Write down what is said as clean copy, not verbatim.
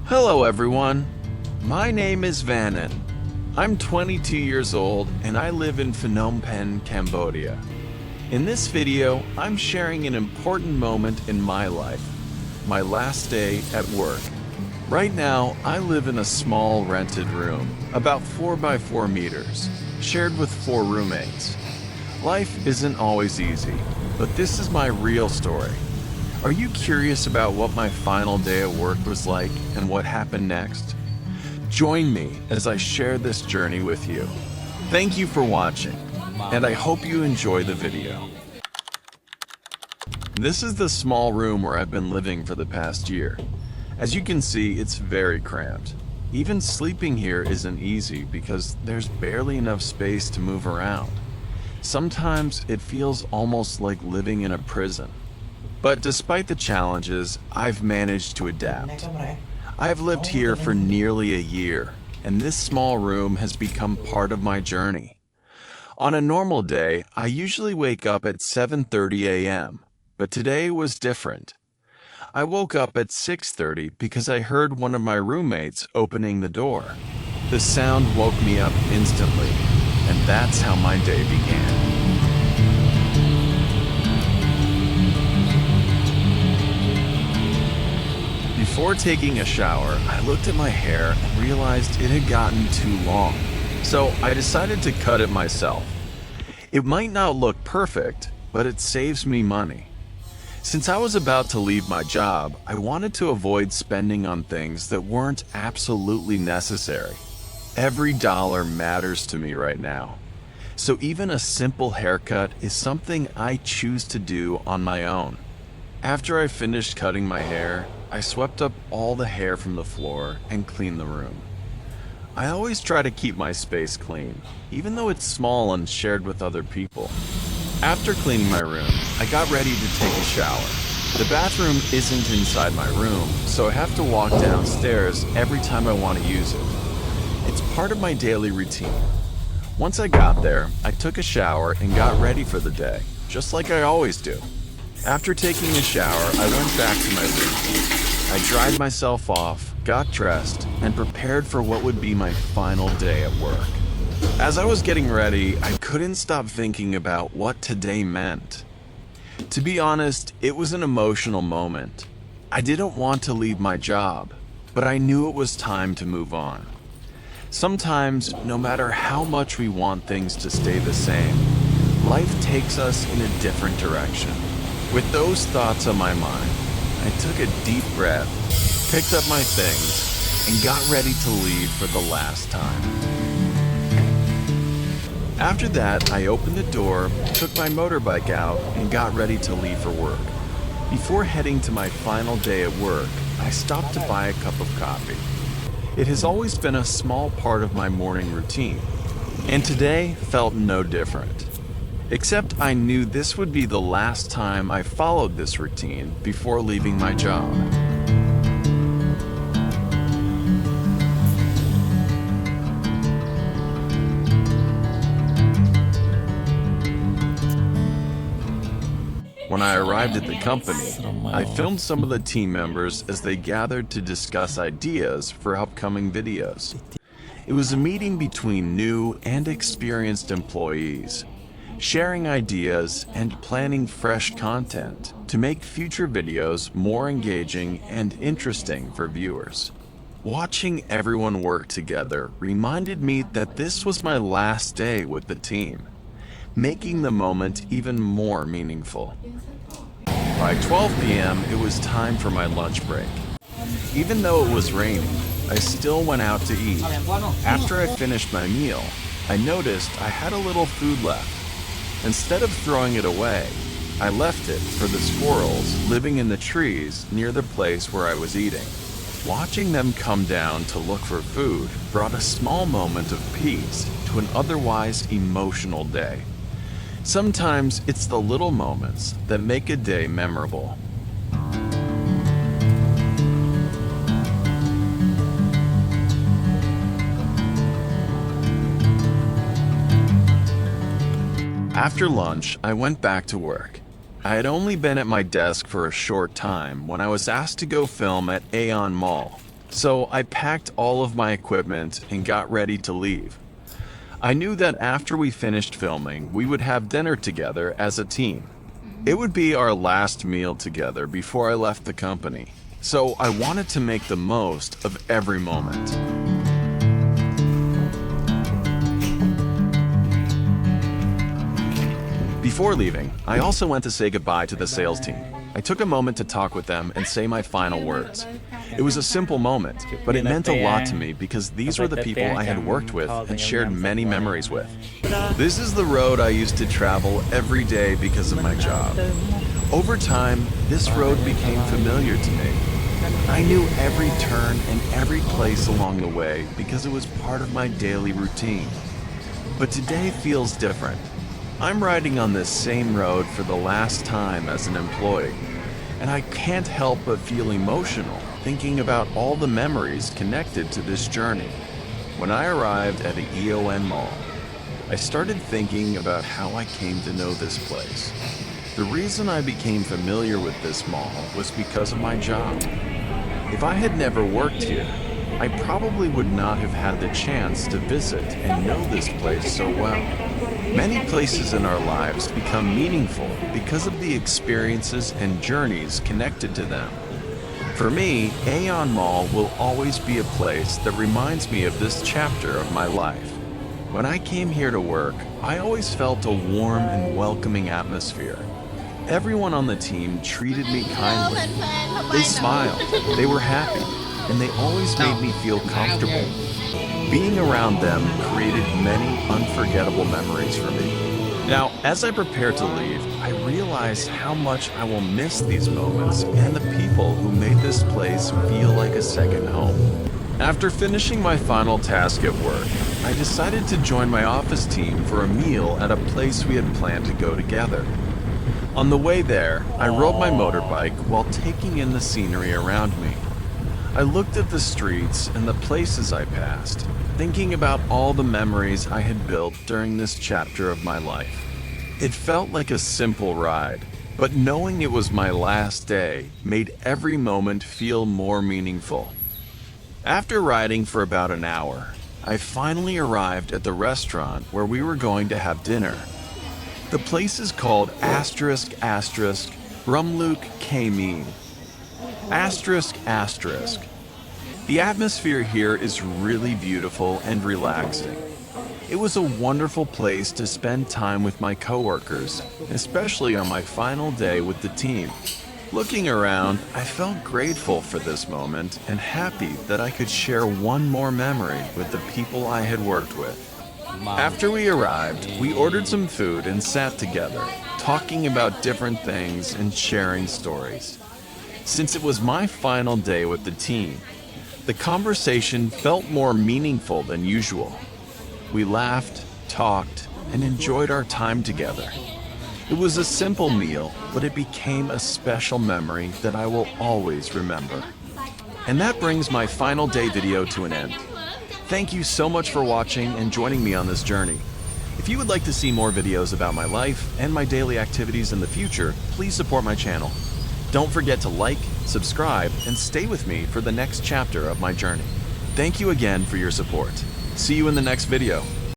Hello everyone, my name is Vannin. I'm 22 years old and I live in Phnom Penh, Cambodia. In this video, I'm sharing an important moment in my life, my last day at work. Right now, I live in a small rented room, about 4 by 4 meters, shared with 4 roommates. Life isn't always easy, but this is my real story. Are you curious about what my final day at work was like and what happened next? Join me as I share this journey with you. Thank you for watching, and I hope you enjoy the video. This is the small room where I've been living for the past year. As you can see, it's very cramped. Even sleeping here isn't easy because there's barely enough space to move around. Sometimes it feels almost like living in a prison. But despite the challenges, I've managed to adapt. I've lived here for nearly a year, and this small room has become part of my journey. On a normal day, I usually wake up at 7:30 a.m., but today was different. I woke up at 6:30 because I heard one of my roommates opening the door. The sound woke me up instantly, and that's how my day began. Before taking a shower, I looked at my hair and realized it had gotten too long, so I decided to cut it myself. It might not look perfect, but it saves me money. Since I was about to leave my job, I wanted to avoid spending on things that weren't absolutely necessary. Every dollar matters to me right now, so even a simple haircut is something I choose to do on my own. After I finished cutting my hair, I swept up all the hair from the floor and cleaned the room. I always try to keep my space clean, even though it's small and shared with other people. After cleaning my room, I got ready to take a shower. The bathroom isn't inside my room, so I have to walk downstairs every time I want to use it. It's part of my daily routine. Once I got there, I took a shower and got ready for the day, just like I always do. After taking a shower, I went back to my room. I dried myself off, got dressed, and prepared for what would be my final day at work. As I was getting ready, I couldn't stop thinking about what today meant. To be honest, it was an emotional moment. I didn't want to leave my job, but I knew it was time to move on. Sometimes, no matter how much we want things to stay the same, life takes us in a different direction. With those thoughts on my mind, I took a deep breath, picked up my things, and got ready to leave for the last time. After that, I opened the door, took my motorbike out, and got ready to leave for work. Before heading to my final day at work, I stopped to buy a cup of coffee. It has always been a small part of my morning routine, and today felt no different. Except I knew this would be the last time I followed this routine before leaving my job. When I arrived at the company, I filmed some of the team members as they gathered to discuss ideas for upcoming videos. It was a meeting between new and experienced employees, sharing ideas and planning fresh content to make future videos more engaging and interesting for viewers. Watching everyone work together reminded me that this was my last day with the team, making the moment even more meaningful. By 12 p.m., it was time for my lunch break. Even though it was raining, I still went out to eat. After I finished my meal, I noticed I had a little food left. Instead of throwing it away, I left it for the squirrels living in the trees near the place where I was eating. Watching them come down to look for food brought a small moment of peace to an otherwise emotional day. Sometimes it's the little moments that make a day memorable. After lunch, I went back to work. I had only been at my desk for a short time when I was asked to go film at Aeon Mall, So I packed all of my equipment and got ready to leave. I knew that after we finished filming, we would have dinner together as a team. It would be our last meal together before I left the company, so I wanted to make the most of every moment. Before leaving, I also went to say goodbye to the sales team. I took a moment to talk with them and say my final words. It was a simple moment, but it meant a lot to me because these were the people I had worked with and shared many memories with. This is the road I used to travel every day because of my job. Over time, this road became familiar to me. I knew every turn and every place along the way because it was part of my daily routine. But today feels different. I'm riding on this same road for the last time as an employee, and I can't help but feel emotional thinking about all the memories connected to this journey. When I arrived at the EON Mall, I started thinking about how I came to know this place. The reason I became familiar with this mall was because of my job. If I had never worked here, I probably would not have had the chance to visit and know this place so well. Many places in our lives become meaningful because of the experiences and journeys connected to them. For me, Aeon Mall will always be a place that reminds me of this chapter of my life. When I came here to work, I always felt a warm and welcoming atmosphere. Everyone on the team treated me kindly. They smiled, they were happy, and they always made me feel comfortable. Being around them created many unforgettable memories for me. Now, as I prepare to leave, I realize how much I will miss these moments and the people who made this place feel like a second home. After finishing my final task at work, I decided to join my office team for a meal at a place we had planned to go together. On the way there, I rode my motorbike while taking in the scenery around me. I looked at the streets and the places I passed, thinking about all the memories I had built during this chapter of my life. It felt like a simple ride, but knowing it was my last day made every moment feel more meaningful. After riding for about an hour, I finally arrived at the restaurant where we were going to have dinner. The place is called Rumluk Kamin. ****. The atmosphere here is really beautiful and relaxing. It was a wonderful place to spend time with my coworkers, especially on my final day with the team. Looking around, I felt grateful for this moment and happy that I could share one more memory with the people I had worked with. After we arrived, we ordered some food and sat together, talking about different things and sharing stories. Since it was my final day with the team, the conversation felt more meaningful than usual. We laughed, talked, and enjoyed our time together. It was a simple meal, but it became a special memory that I will always remember. And that brings my final day video to an end. Thank you so much for watching and joining me on this journey. If you would like to see more videos about my life and my daily activities in the future, please support my channel. Don't forget to like, subscribe, and stay with me for the next chapter of my journey. Thank you again for your support. See you in the next video.